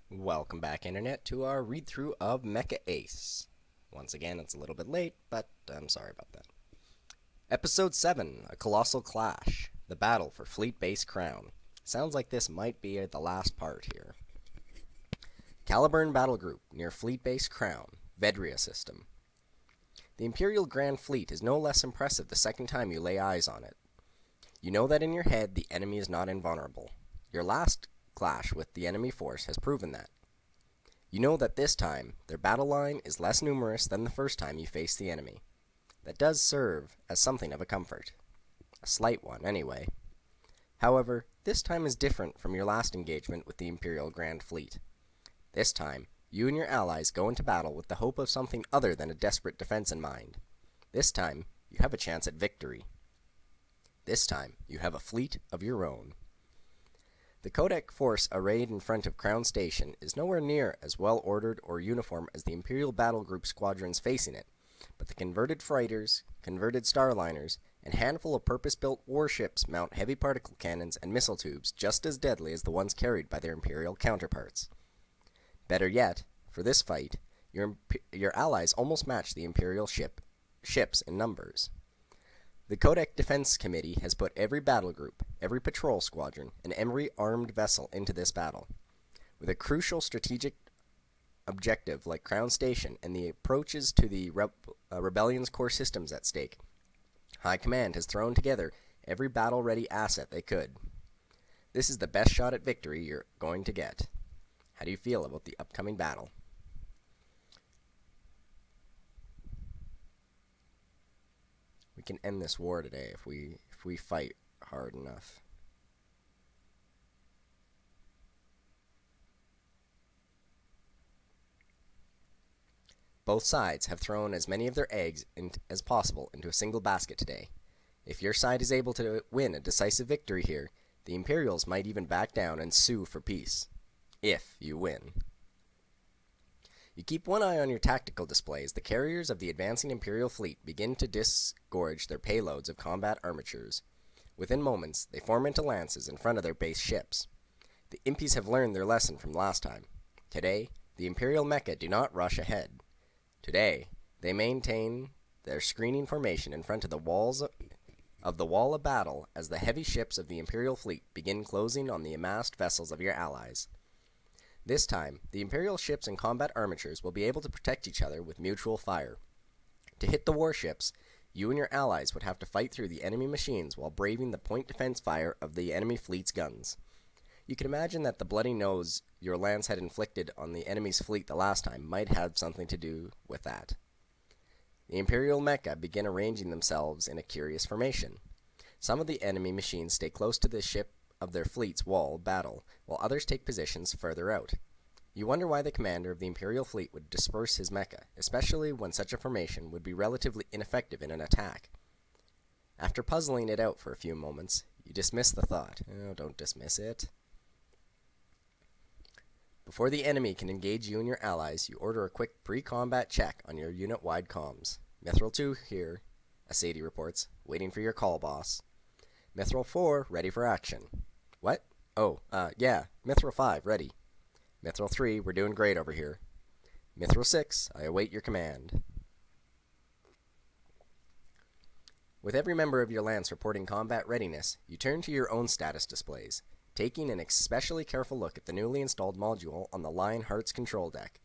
Welcome back, Internet, to our read-through of Mecha Ace. Once again, it's a little bit late, but I'm sorry about that. Episode 7, A Colossal Clash, The Battle for Fleet Base Crown. Sounds like this might be the last part here. Caliburn Battle Group, near Fleet Base Crown, Vedria System. The Imperial Grand Fleet is no less impressive the second time you lay eyes on it. You know that in your head the enemy is not invulnerable. Your last clash with the enemy force has proven that. You know that this time, their battle line is less numerous than the first time you faced the enemy. That does serve as something of a comfort. A slight one, anyway. However, this time is different from your last engagement with the Imperial Grand Fleet. This time, you and your allies go into battle with the hope of something other than a desperate defense in mind. This time, you have a chance at victory. This time, you have a fleet of your own. The Codec force arrayed in front of Crown Station is nowhere near as well ordered or uniform as the Imperial Battle Group squadrons facing it, but the converted freighters, converted starliners, and handful of purpose-built warships mount heavy particle cannons and missile tubes just as deadly as the ones carried by their Imperial counterparts. Better yet, for this fight, your allies almost match the Imperial ships in numbers. The Codec Defense Committee has put every battle group, every patrol squadron, and every armed vessel into this battle. With a crucial strategic objective like Crown Station and the approaches to the Rebellion's core systems at stake, High Command has thrown together every battle-ready asset they could. This is the best shot at victory you're going to get. How do you feel about the upcoming battle? We can end this war today if we fight hard enough. Both sides have thrown as many of their eggs as possible into a single basket today. If your side is able to win a decisive victory here, the Imperials might even back down and sue for peace. If you win. You keep one eye on your tactical displays. The carriers of the advancing Imperial fleet begin to disgorge their payloads of combat armatures. Within moments, they form into lances in front of their base ships. The Impies have learned their lesson from last time. Today, the Imperial Mecha do not rush ahead. Today, they maintain their screening formation in front of the wall of battle as the heavy ships of the Imperial fleet begin closing on the amassed vessels of your allies. This time, the Imperial ships and combat armatures will be able to protect each other with mutual fire. To hit the warships, you and your allies would have to fight through the enemy machines while braving the point defense fire of the enemy fleet's guns. You can imagine that the bloody nose your lance had inflicted on the enemy's fleet the last time might have something to do with that. The Imperial Mecha begin arranging themselves in a curious formation. Some of the enemy machines stay close to the ship of their fleet's wall of battle, while others take positions further out. You wonder why the commander of the Imperial fleet would disperse his mecha, especially when such a formation would be relatively ineffective in an attack. After puzzling it out for a few moments, you dismiss the thought. Oh, don't dismiss it. Before the enemy can engage you and your allies, you order a quick pre-combat check on your unit-wide comms. Mithril 2 here, Asadi reports, waiting for your call, boss. Mithril 4, ready for action. What? Oh, yeah, Mithril 5, ready. Mithril 3, we're doing great over here. Mithril 6, I await your command. With every member of your lance reporting combat readiness, you turn to your own status displays, taking an especially careful look at the newly installed module on the Lionheart's control deck.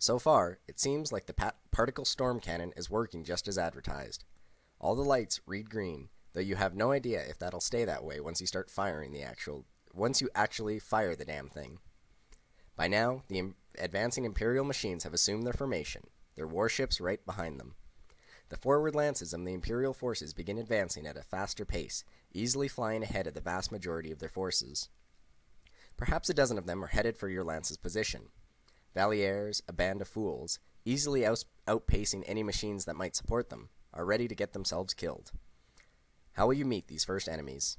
So far, it seems like the particle storm cannon is working just as advertised. All the lights read green, though you have no idea if that'll stay that way once you actually fire the damn thing. By now, the advancing Imperial machines have assumed their formation, their warships right behind them. The forward lances of the Imperial forces begin advancing at a faster pace, easily flying ahead of the vast majority of their forces. Perhaps a dozen of them are headed for your lance's position. Valiers, a band of fools, easily outpacing any machines that might support them, are ready to get themselves killed. How will you meet these first enemies?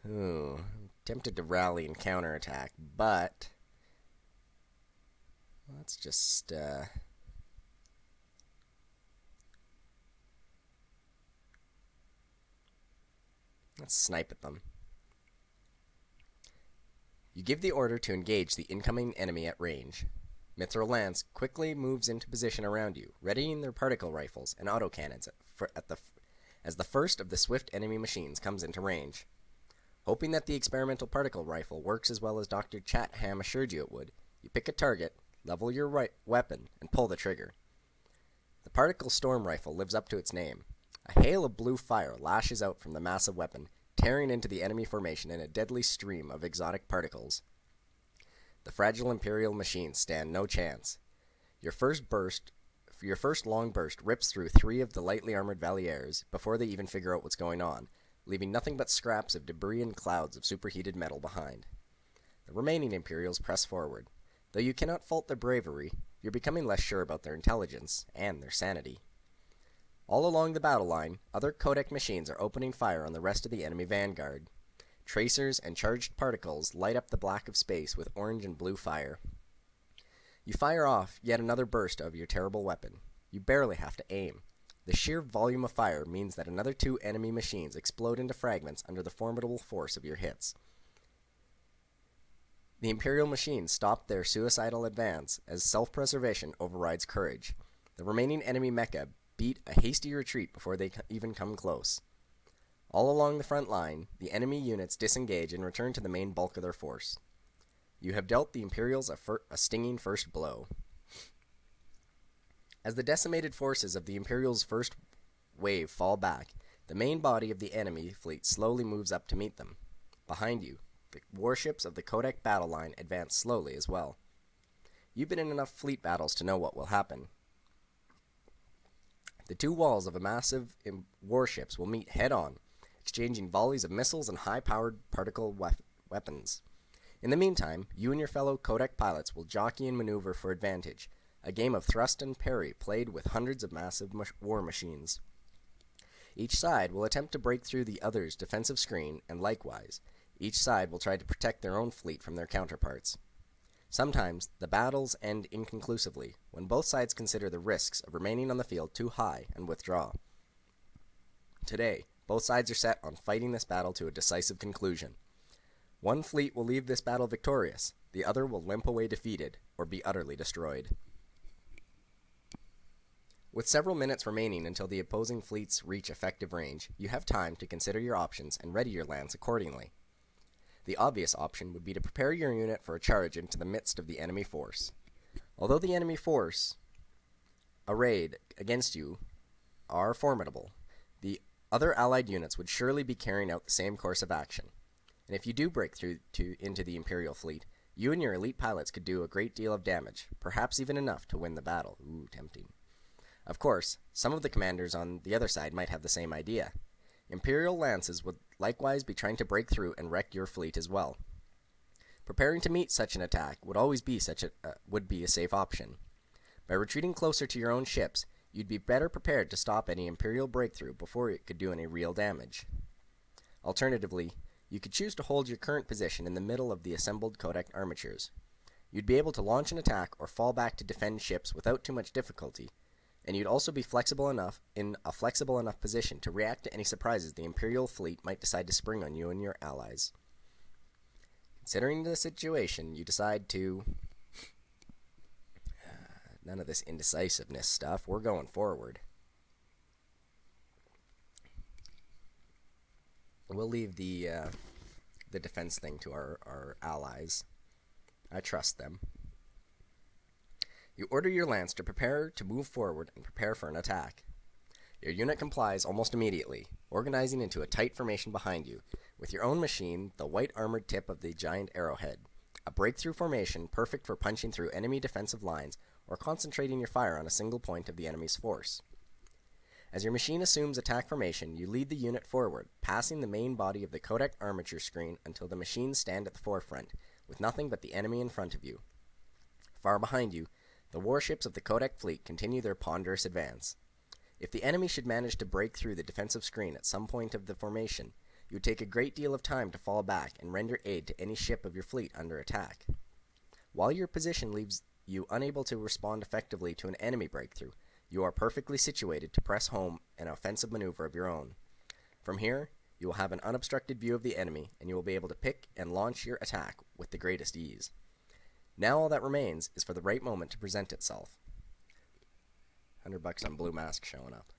I'm tempted to rally and counterattack, but let's just let's Let's snipe at them. You give the order to engage the incoming enemy at range. Mithril Lance quickly moves into position around you, readying their particle rifles and autocannons as the first of the swift enemy machines comes into range. Hoping that the experimental particle rifle works as well as Dr. Chatham assured you it would, you pick a target, level your weapon, and pull the trigger. The particle storm rifle lives up to its name. A hail of blue fire lashes out from the massive weapon, tearing into the enemy formation in a deadly stream of exotic particles. The fragile Imperial machines stand no chance. Your first long burst rips through 3 of the lightly armored Valiers before they even figure out what's going on, leaving nothing but scraps of debris and clouds of superheated metal behind. The remaining Imperials press forward. Though you cannot fault their bravery, you're becoming less sure about their intelligence and their sanity. All along the battle line, other Codex machines are opening fire on the rest of the enemy vanguard. Tracers and charged particles light up the black of space with orange and blue fire. You fire off yet another burst of your terrible weapon. You barely have to aim. The sheer volume of fire means that another 2 enemy machines explode into fragments under the formidable force of your hits. The Imperial machines stop their suicidal advance as self-preservation overrides courage. The remaining enemy mecha beat a hasty retreat before they even come close. All along the front line, the enemy units disengage and return to the main bulk of their force. You have dealt the Imperials a stinging first blow. As the decimated forces of the Imperials' first wave fall back, the main body of the enemy fleet slowly moves up to meet them. Behind you, the warships of the Codex battle line advance slowly as well. You've been in enough fleet battles to know what will happen. The 2 walls of a massive warships will meet head-on, exchanging volleys of missiles and high-powered particle weapons. In the meantime, you and your fellow Codex pilots will jockey and maneuver for advantage, a game of thrust and parry played with hundreds of massive war machines. Each side will attempt to break through the other's defensive screen, and likewise, each side will try to protect their own fleet from their counterparts. Sometimes, the battles end inconclusively, when both sides consider the risks of remaining on the field too high and withdraw. Today, both sides are set on fighting this battle to a decisive conclusion. One fleet will leave this battle victorious, the other will limp away defeated, or be utterly destroyed. With several minutes remaining until the opposing fleets reach effective range, you have time to consider your options and ready your lance accordingly. The obvious option would be to prepare your unit for a charge into the midst of the enemy force. Although the enemy force arrayed against you are formidable, the other allied units would surely be carrying out the same course of action. And if you do break through into the Imperial fleet, you and your elite pilots could do a great deal of damage, perhaps even enough to win the battle. Ooh, tempting. Of course, some of the commanders on the other side might have the same idea. Imperial lances would likewise be trying to break through and wreck your fleet as well. Preparing to meet such an attack would always be a safe option. By retreating closer to your own ships, you'd be better prepared to stop any Imperial breakthrough before it could do any real damage. Alternatively, you could choose to hold your current position in the middle of the assembled Codex armatures. You'd be able to launch an attack or fall back to defend ships without too much difficulty, and you'd also be in a flexible enough position to react to any surprises the Imperial fleet might decide to spring on you and your allies. Considering the situation, you decide to... None of this indecisiveness stuff. We're going forward. We'll leave the defense thing to our allies. I trust them. You order your lance to prepare to move forward and prepare for an attack. Your unit complies almost immediately, organizing into a tight formation behind you, with your own machine the white armored tip of the giant arrowhead, a breakthrough formation perfect for punching through enemy defensive lines or concentrating your fire on a single point of the enemy's force. As your machine assumes attack formation, you lead the unit forward, passing the main body of the Codex armature screen until the machines stand at the forefront, with nothing but the enemy in front of you. Far behind you, the warships of the Codex fleet continue their ponderous advance. If the enemy should manage to break through the defensive screen at some point of the formation, you would take a great deal of time to fall back and render aid to any ship of your fleet under attack. While your position leaves you unable to respond effectively to an enemy breakthrough, you are perfectly situated to press home an offensive maneuver of your own. From here, You will have an unobstructed view of the enemy, and you will be able to pick and launch your attack with the greatest ease. Now all that remains is for the right moment to present itself. $100 on Blue Mask showing up.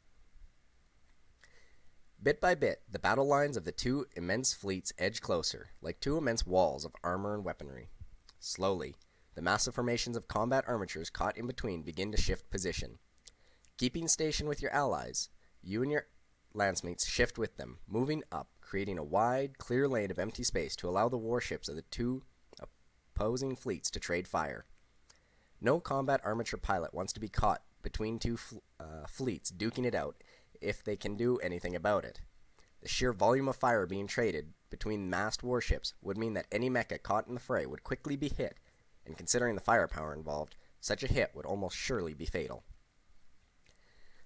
Bit by bit, the battle lines of the two immense fleets edge closer, like two immense walls of armor and weaponry. Slowly, the massive formations of combat armatures caught in between begin to shift position. Keeping station with your allies, you and your lancemates shift with them, moving up, creating a wide, clear lane of empty space to allow the warships of the two opposing fleets to trade fire. No combat armature pilot wants to be caught between two fleets duking it out if they can do anything about it. The sheer volume of fire being traded between massed warships would mean that any mecha caught in the fray would quickly be hit, and considering the firepower involved, such a hit would almost surely be fatal.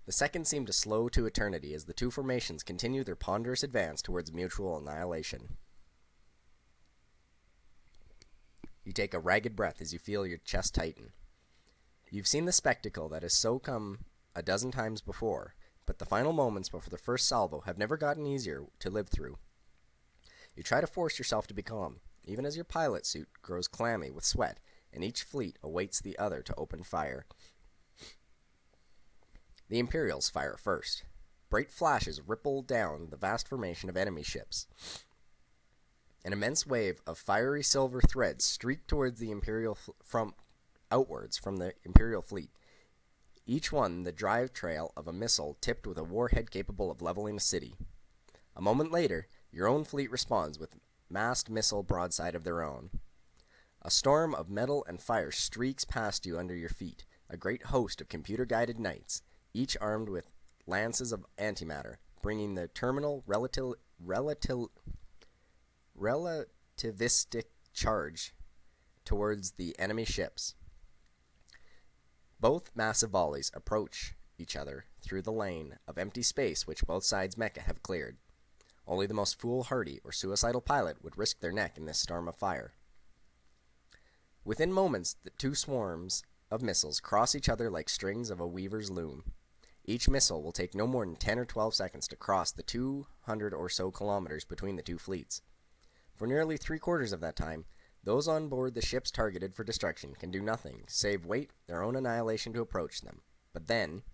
The seconds seem to slow to eternity as the two formations continue their ponderous advance towards mutual annihilation. You take a ragged breath as you feel your chest tighten. You've seen the spectacle that has so come a dozen times before, but the final moments before the first salvo have never gotten easier to live through. You try to force yourself to be calm, even as your pilot suit grows clammy with sweat, and each fleet awaits the other to open fire. The Imperials fire first. Bright flashes ripple down the vast formation of enemy ships. An immense wave of fiery silver threads streak towards the outwards from the Imperial fleet, each one the drive trail of a missile tipped with a warhead capable of leveling a city. A moment later, your own fleet responds with massed missile broadside of their own. A storm of metal and fire streaks past you under your feet, a great host of computer-guided knights, each armed with lances of antimatter, bringing the terminal relativistic charge towards the enemy ships. Both massive volleys approach each other through the lane of empty space which both sides' mecha have cleared. Only the most foolhardy or suicidal pilot would risk their neck in this storm of fire. Within moments, the two swarms of missiles cross each other like strings of a weaver's loom. Each missile will take no more than 10 or 12 seconds to cross the 200 or so kilometers between the two fleets. For nearly 3/4 of that time, those on board the ships targeted for destruction can do nothing save wait their own annihilation to approach them. But then,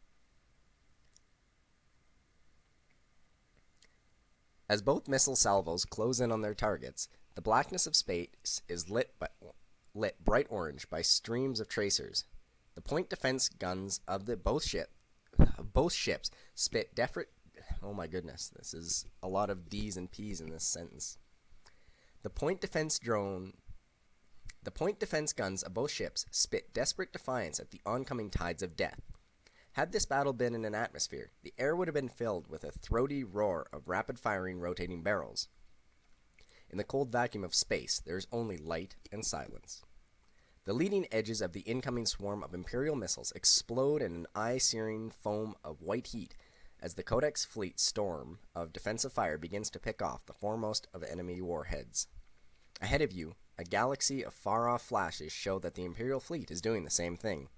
as both missile salvos close in on their targets, the blackness of space is lit bright orange by streams of tracers. The point defense guns of both ships spit oh my goodness, this is a lot of D's and P's in this sentence. The point defense guns of both ships spit desperate defiance at the oncoming tides of death. Had this battle been in an atmosphere, the air would have been filled with a throaty roar of rapid-firing rotating barrels. In the cold vacuum of space, there is only light and silence. The leading edges of the incoming swarm of Imperial missiles explode in an eye-searing foam of white heat as the Codex fleet storm of defensive fire begins to pick off the foremost of enemy warheads. Ahead of you, a galaxy of far-off flashes show that the Imperial fleet is doing the same thing.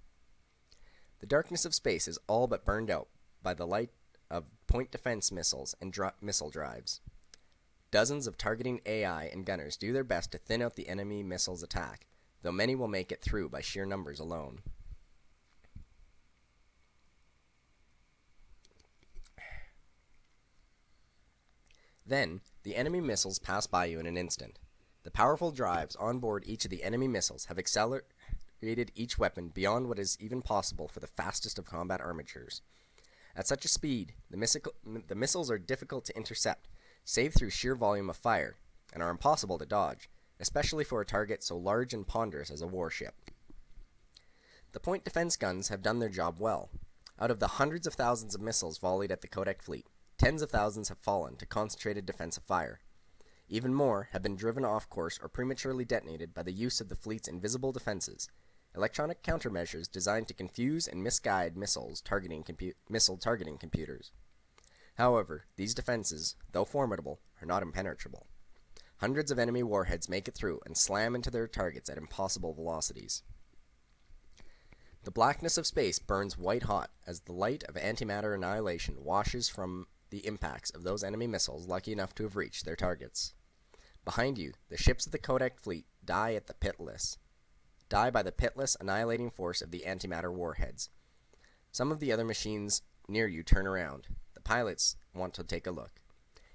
The darkness of space is all but burned out by the light of point defense missiles and missile drives. Dozens of targeting AI and gunners do their best to thin out the enemy missiles' attack, though many will make it through by sheer numbers alone. Then, the enemy missiles pass by you in an instant. The powerful drives on board each of the enemy missiles have accelerated each weapon beyond what is even possible for the fastest of combat armatures. At such a speed, the missiles are difficult to intercept, save through sheer volume of fire, and are impossible to dodge, especially for a target so large and ponderous as a warship. The point defense guns have done their job well. Out of the hundreds of thousands of missiles volleyed at the Codex fleet, tens of thousands have fallen to concentrated defensive fire. Even more have been driven off course or prematurely detonated by the use of the fleet's invisible defenses, electronic countermeasures designed to confuse and misguide missile targeting computers. However, these defenses, though formidable, are not impenetrable. Hundreds of enemy warheads make it through and slam into their targets at impossible velocities. The blackness of space burns white hot as the light of antimatter annihilation washes from the impacts of those enemy missiles lucky enough to have reached their targets. Behind you, the ships of the Codex fleet die by the pitiless, annihilating force of the antimatter warheads. Some of the other machines near you turn around. The pilots want to take a look.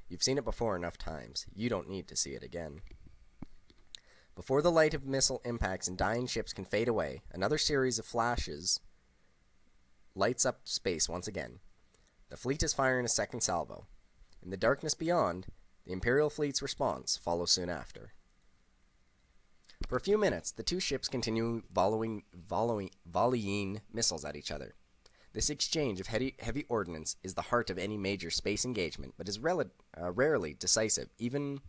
You've seen it before enough times. You don't need to see it again. Before the light of missile impacts and dying ships can fade away, another series of flashes lights up space once again. The fleet is firing a second salvo. In the darkness beyond, the Imperial fleet's response follows soon after. For a few minutes, the two ships continue volleying missiles at each other. This exchange of heavy ordnance is the heart of any major space engagement, but is rarely decisive, even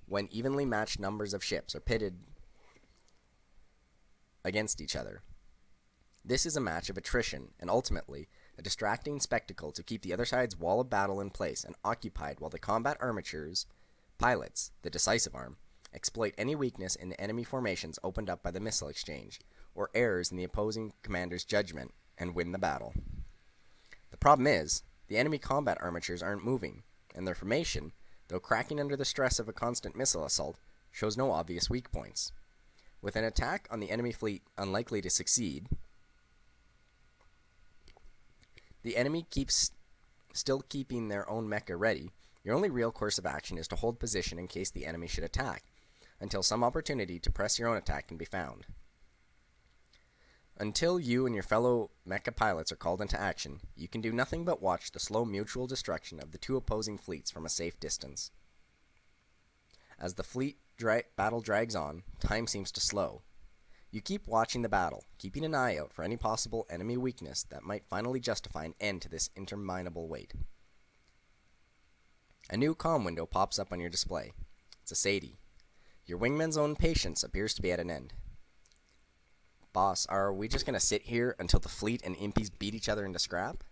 when evenly matched numbers of ships are pitted against each other. This is a match of attrition, and ultimately, a distracting spectacle to keep the other side's wall of battle in place and occupied while the combat armatures, pilots, the decisive arm, exploit any weakness in the enemy formations opened up by the missile exchange, or errors in the opposing commander's judgment, and win the battle. The problem is, the enemy combat armatures aren't moving, and their formation, though cracking under the stress of a constant missile assault, shows no obvious weak points. With an attack on the enemy fleet unlikely to succeed, the enemy still keeping their own mecha ready. Your only real course of action is to hold position in case the enemy should attack, until some opportunity to press your own attack can be found. Until you and your fellow mecha pilots are called into action, you can do nothing but watch the slow mutual destruction of the two opposing fleets from a safe distance. As the fleet battle drags on, time seems to slow. You keep watching the battle, keeping an eye out for any possible enemy weakness that might finally justify an end to this interminable wait. A new comm window pops up on your display. It's a Sadie. Your wingman's own patience appears to be at an end. Boss, are we just going to sit here until the fleet and impies beat each other into scrap?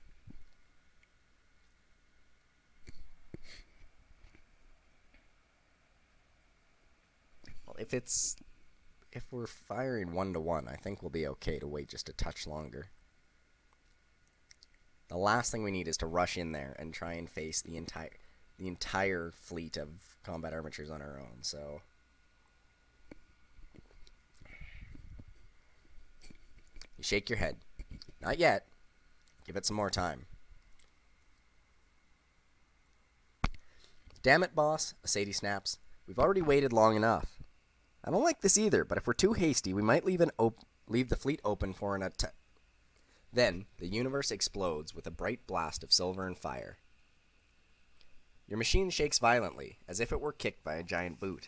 Well, if we're firing 1-to-1, I think we'll be okay to wait just a touch longer. The last thing we need is to rush in there and try and face the entire fleet of combat armatures on our own, so... You shake your head. Not yet. Give it some more time. Damn it, boss, Sadie snaps. We've already waited long enough. I don't like this either, but if we're too hasty, we might leave the fleet open for an attack. Then, the universe explodes with a bright blast of silver and fire. Your machine shakes violently, as if it were kicked by a giant boot.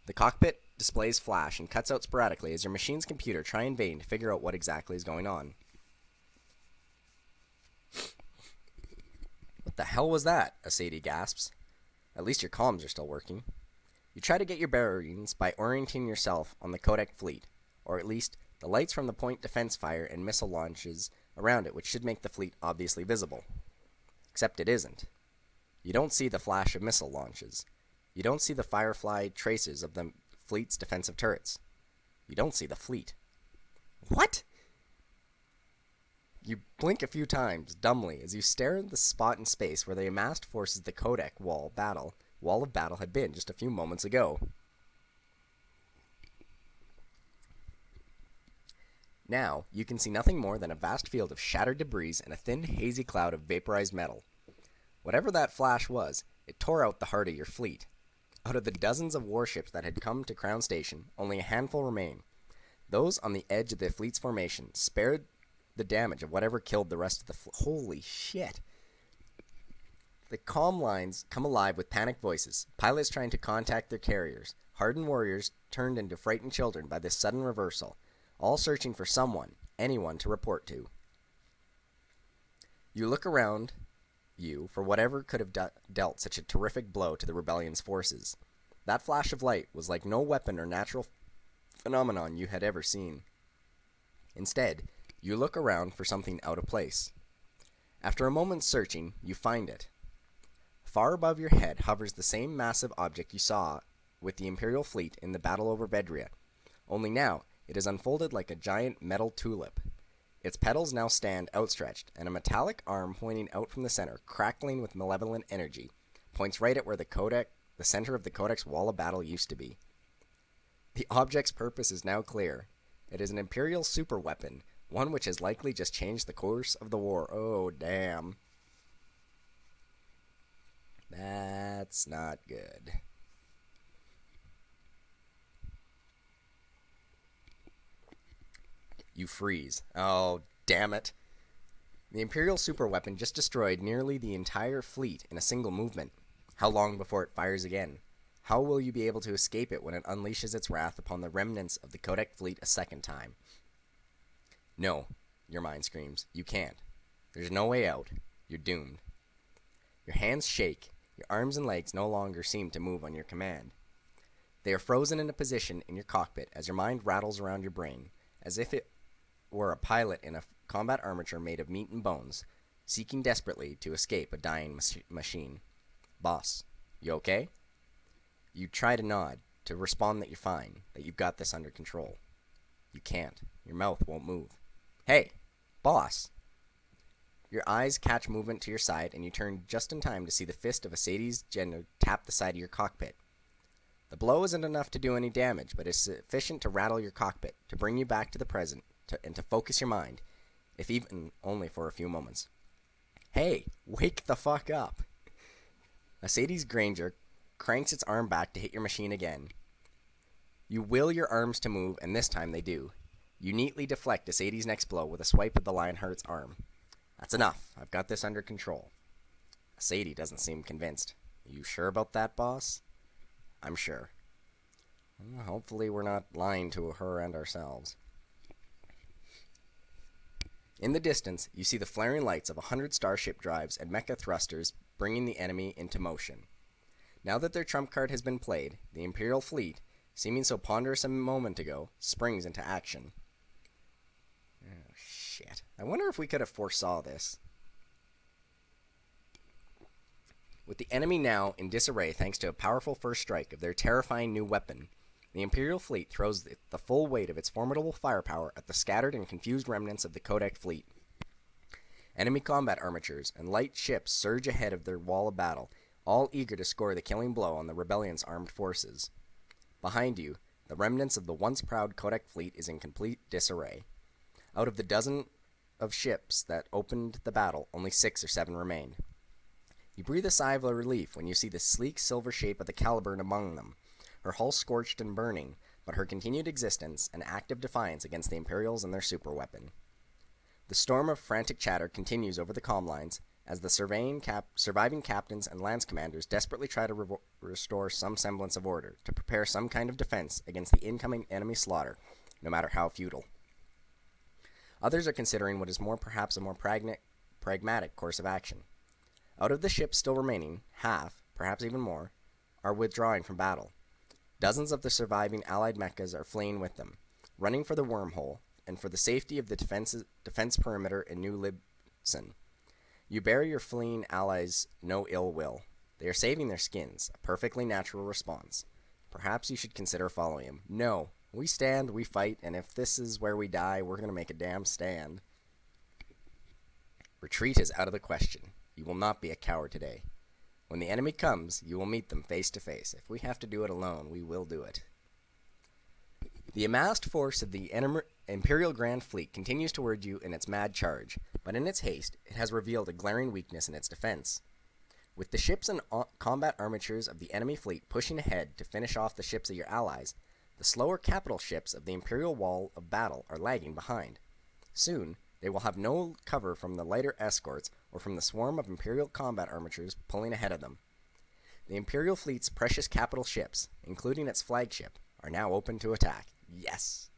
The cockpit displays flash and cuts out sporadically as your machine's computer try in vain to figure out what exactly is going on. What the hell was that? Sadie gasps. At least your comms are still working. You try to get your bearings by orienting yourself on the Kodak fleet, or at least the lights from the point defense fire and missile launches around it, which should make the fleet obviously visible. Except it isn't. You don't see the flash of missile launches. You don't see the firefly traces of the fleet's defensive turrets. You don't see the fleet. What? You blink a few times, dumbly, as you stare at the spot in space where the amassed forces of the Kodak wall of battle had been just a few moments ago. Now, you can see nothing more than a vast field of shattered debris and a thin, hazy cloud of vaporized metal. Whatever that flash was, it tore out the heart of your fleet. Out of the dozens of warships that had come to Crown Station, only a handful remain. Those on the edge of the fleet's formation spared the damage of whatever killed the rest of the Holy shit. The comm lines come alive with panicked voices, pilots trying to contact their carriers, hardened warriors turned into frightened children by this sudden reversal, all searching for someone, anyone to report to. You look around you for whatever could have dealt such a terrific blow to the rebellion's forces. That flash of light was like no weapon or natural phenomenon you had ever seen. Instead, you look around for something out of place. After a moment's searching, you find it. Far above your head hovers the same massive object you saw with the Imperial fleet in the battle over Vedria, only now it is unfolded like a giant metal tulip. Its petals now stand outstretched, and a metallic arm pointing out from the center, crackling with malevolent energy, points right at where the center of the Codex's wall of battle used to be. The object's purpose is now clear. It is an Imperial superweapon, one which has likely just changed the course of the war. Oh, damn. That's not good. You freeze. Oh, damn it. The Imperial superweapon just destroyed nearly the entire fleet in a single movement. How long before it fires again? How will you be able to escape it when it unleashes its wrath upon the remnants of the Codex fleet a second time? No, your mind screams. You can't. There's no way out. You're doomed. Your hands shake. Your arms and legs no longer seem to move on your command. They are frozen in a position in your cockpit as your mind rattles around your brain, as if it were a pilot in a combat armature made of meat and bones, seeking desperately to escape a dying machine. Boss, you okay? You try to nod, to respond that you're fine, that you've got this under control. You can't. Your mouth won't move. Hey, boss! Your eyes catch movement to your side, and you turn just in time to see the fist of Asades Geno tap the side of your cockpit. The blow isn't enough to do any damage, but is sufficient to rattle your cockpit, to bring you back to the present, and to focus your mind, if even only for a few moments. Hey, wake the fuck up! Asades Granger cranks its arm back to hit your machine again. You will your arms to move, and this time they do. You neatly deflect Asades' next blow with a swipe of the Lionheart's arm. That's enough. I've got this under control. Asades doesn't seem convinced. You sure about that, boss? I'm sure. Well, hopefully we're not lying to her and ourselves. In the distance, you see the flaring lights of 100 starship drives and mecha thrusters bringing the enemy into motion. Now that their trump card has been played, the Imperial fleet, seeming so ponderous a moment ago, springs into action. Oh, shit. I wonder if we could have foresaw this. With the enemy now in disarray thanks to a powerful first strike of their terrifying new weapon, the Imperial fleet throws the full weight of its formidable firepower at the scattered and confused remnants of the Codex fleet. Enemy combat armatures and light ships surge ahead of their wall of battle, all eager to score the killing blow on the rebellion's armed forces. Behind you, the remnants of the once proud Codex fleet is in complete disarray. Out of the dozen of ships that opened the battle, only 6 or 7 remain. You breathe a sigh of relief when you see the sleek silver shape of the Caliburn among them, her hull scorched and burning, but her continued existence an active defiance against the Imperials and their superweapon. The storm of frantic chatter continues over the comm lines as the surviving captains and lance commanders desperately try to restore some semblance of order, to prepare some kind of defense against the incoming enemy slaughter, no matter how futile. Others are considering what is perhaps a more pragmatic course of action. Out of the ships still remaining, half, perhaps even more, are withdrawing from battle. Dozens of the surviving Allied mechas are fleeing with them, running for the wormhole, and for the safety of the defense perimeter in New Libsyn. You bear your fleeing allies no ill will. They are saving their skins, a perfectly natural response. Perhaps you should consider following him. No, we stand, we fight, and if this is where we die, we're going to make a damn stand. Retreat is out of the question. You will not be a coward today. When the enemy comes, you will meet them face to face. If we have to do it alone, we will do it. The amassed force of the Imperial Grand Fleet continues toward you in its mad charge, but in its haste, it has revealed a glaring weakness in its defense. With the ships and combat armatures of the enemy fleet pushing ahead to finish off the ships of your allies, the slower capital ships of the Imperial Wall of Battle are lagging behind. Soon, they will have no cover from the lighter escorts or from the swarm of Imperial combat armatures pulling ahead of them. The Imperial fleet's precious capital ships, including its flagship, are now open to attack. Yes!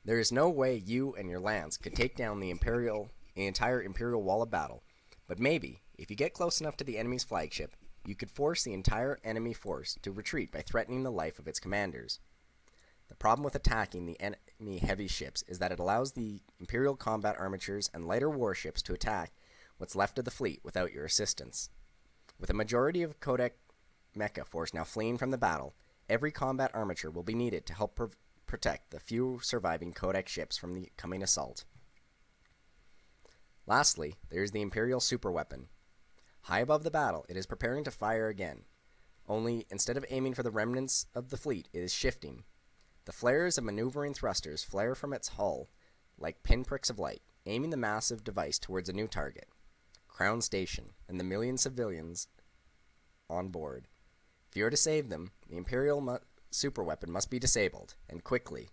There is no way you and your lance could take down the entire Imperial Wall of Battle, but maybe, if you get close enough to the enemy's flagship, you could force the entire enemy force to retreat by threatening the life of its commanders. The problem with attacking the enemy heavy ships is that it allows the Imperial combat armatures and lighter warships to attack what's left of the fleet without your assistance. With a majority of Codex mecha force now fleeing from the battle, every combat armature will be needed to help protect the few surviving Codex ships from the coming assault. Lastly, there is the Imperial superweapon. High above the battle, it is preparing to fire again. Only, instead of aiming for the remnants of the fleet, it is shifting. The flares of maneuvering thrusters flare from its hull like pinpricks of light, aiming the massive device towards a new target, Crown Station, and the million civilians on board. If you are to save them, the Imperial superweapon must be disabled, and quickly.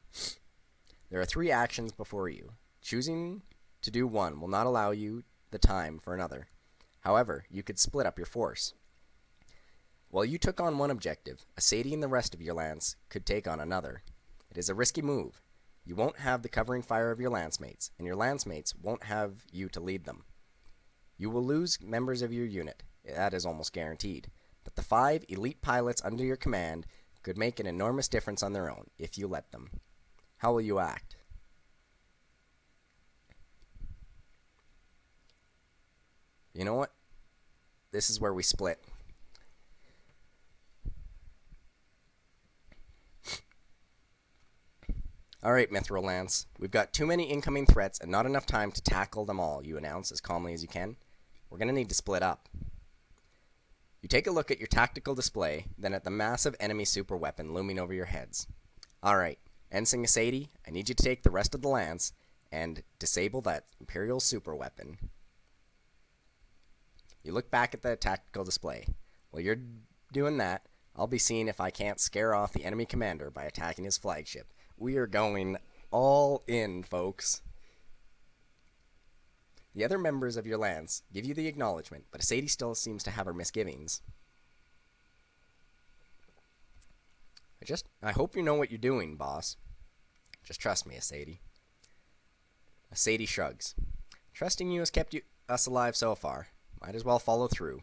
There are 3 actions before you. Choosing to do one will not allow you the time for another. However, you could split up your force. While you took on one objective, Asadi and the rest of your lance could take on another. It is a risky move. You won't have the covering fire of your lance mates, and your lance mates won't have you to lead them. You will lose members of your unit, that is almost guaranteed, but the 5 elite pilots under your command could make an enormous difference on their own, if you let them. How will you act? You know what? This is where we split. Alright, Mithril Lance. We've got too many incoming threats and not enough time to tackle them all, you announce as calmly as you can. We're going to need to split up. You take a look at your tactical display, then at the massive enemy super weapon looming over your heads. Alright, Ensign Asadi, I need you to take the rest of the lance and disable that Imperial super weapon. You look back at the tactical display. While you're doing that, I'll be seeing if I can't scare off the enemy commander by attacking his flagship. We are going all in, folks. The other members of your lance give you the acknowledgement, but Asadi still seems to have her misgivings. I hope you know what you're doing, boss. Just trust me, Asadi. Asadi shrugs. Trusting you has kept us alive so far. Might as well follow through.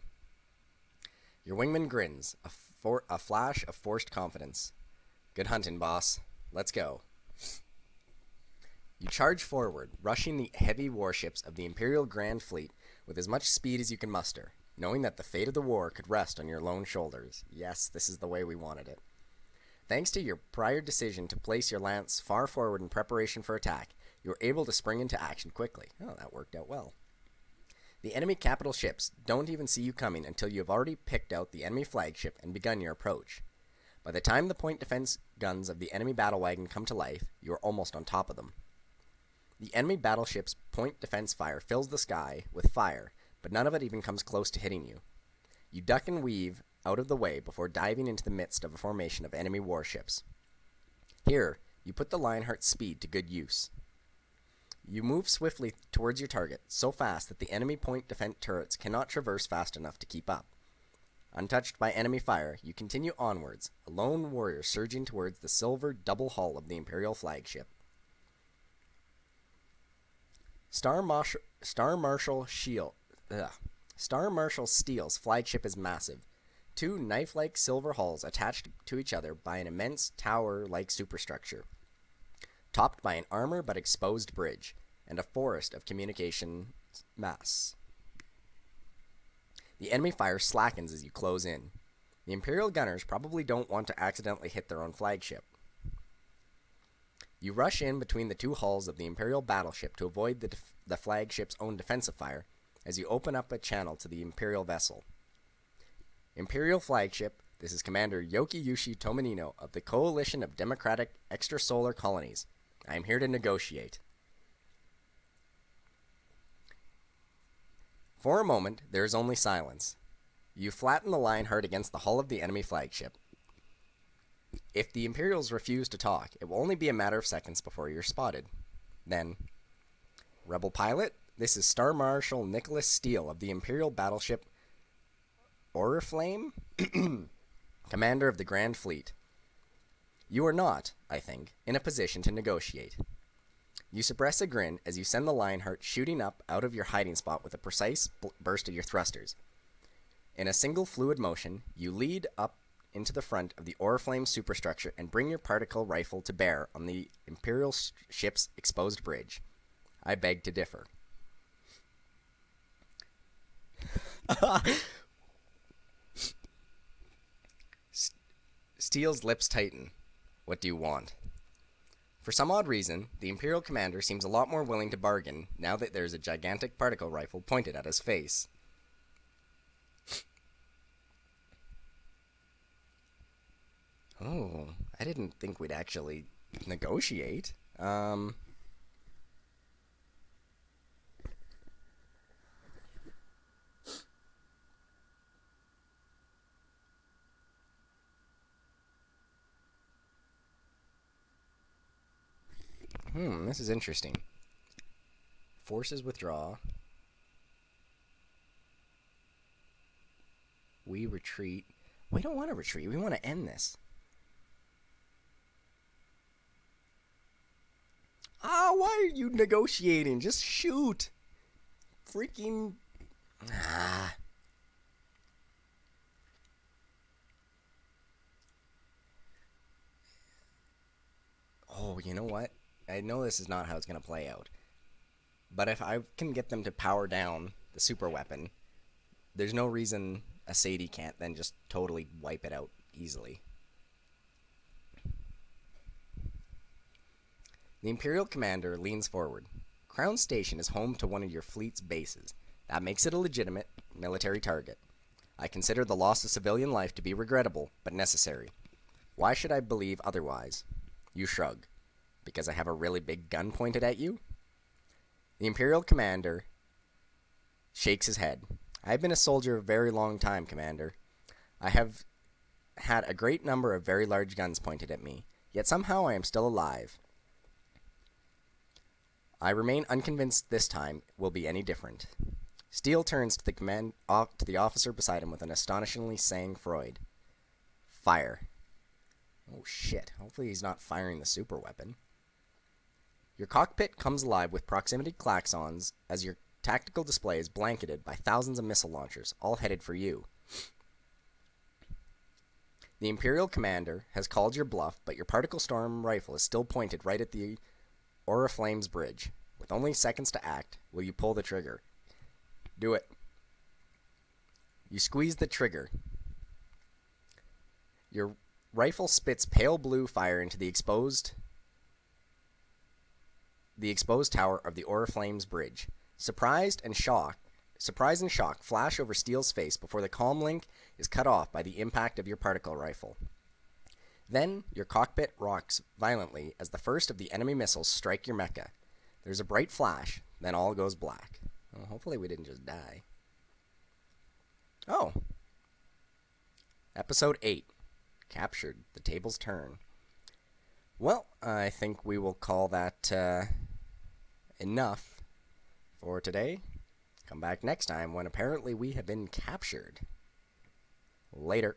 Your wingman grins, a flash of forced confidence. Good hunting, boss. Let's go. You charge forward, rushing the heavy warships of the Imperial Grand Fleet with as much speed as you can muster, knowing that the fate of the war could rest on your lone shoulders. Yes, this is the way we wanted it. Thanks to your prior decision to place your lance far forward in preparation for attack, you were able to spring into action quickly. Oh, that worked out well. The enemy capital ships don't even see you coming until you have already picked out the enemy flagship and begun your approach. By the time the point defense guns of the enemy battle wagon come to life, you are almost on top of them. The enemy battleship's point defense fire fills the sky with fire, but none of it even comes close to hitting you. You duck and weave out of the way before diving into the midst of a formation of enemy warships. Here, you put the Lionheart's speed to good use. You move swiftly towards your target, so fast that the enemy point defense turrets cannot traverse fast enough to keep up. Untouched by enemy fire, you continue onwards, a lone warrior surging towards the silver double hull of the Imperial flagship. Star Marshal Steele's flagship is massive. 2 knife-like silver hulls attached to each other by an immense tower-like superstructure, topped by an armor but exposed bridge, and a forest of communication masts. The enemy fire slackens as you close in. The Imperial gunners probably don't want to accidentally hit their own flagship. You rush in between the 2 hulls of the Imperial battleship to avoid the flagship's own defensive fire as you open up a channel to the Imperial vessel. Imperial flagship, this is Commander Yokiyushi Tomonino of the Coalition of Democratic Extrasolar Colonies. I am here to negotiate. For a moment, there is only silence. You flatten the Lionheart against the hull of the enemy flagship. If the Imperials refuse to talk, it will only be a matter of seconds before you're spotted. Then, Rebel pilot, this is Star Marshal Nicholas Steele of the Imperial battleship Oriflame, commander of the Grand Fleet. You are not, I think, in a position to negotiate. You suppress a grin as you send the Lionheart shooting up out of your hiding spot with a precise burst of your thrusters. In a single fluid motion, you lead up into the front of the Oriflame superstructure and bring your particle rifle to bear on the Imperial ship's exposed bridge. I beg to differ. Steele's lips tighten. What do you want? For some odd reason, the Imperial commander seems a lot more willing to bargain now that there's a gigantic particle rifle pointed at his face. Oh, I didn't think we'd actually negotiate. This is interesting. Forces withdraw. We retreat. We don't want to retreat. We want to end this. Why are you negotiating? Just shoot. Freaking. Ah. Oh, you know what? I know this is not how it's going to play out. But if I can get them to power down the super weapon, there's no reason a Sadie can't then just totally wipe it out easily. The Imperial commander leans forward. Crown Station is home to one of your fleet's bases. That makes it a legitimate military target. I consider the loss of civilian life to be regrettable, but necessary. Why should I believe otherwise? You shrug. Because I have a really big gun pointed at you? The Imperial commander shakes his head. I have been a soldier a very long time, Commander. I have had a great number of very large guns pointed at me, yet somehow I am still alive. I remain unconvinced this time will be any different. Steele turns to the officer beside him with an astonishingly sang-froid. Fire. Oh shit, hopefully he's not firing the super weapon. Your cockpit comes alive with proximity klaxons as your tactical display is blanketed by thousands of missile launchers, all headed for you. The Imperial commander has called your bluff, but your particle storm rifle is still pointed right at the Oriflamme's bridge. With only seconds to act, will you pull the trigger? Do it. You squeeze the trigger. Your rifle spits pale blue fire into the exposed tower of the Oriflamme's bridge. Surprise and shock flash over Steele's face before the comm link is cut off by the impact of your particle rifle. Then, your cockpit rocks violently as the first of the enemy missiles strike your mecha. There's a bright flash, then all goes black. Well, hopefully we didn't just die. Oh. Episode 8. Captured. The tables turn. Well, I think we will call that enough for today. Come back next time when apparently we have been captured. Later.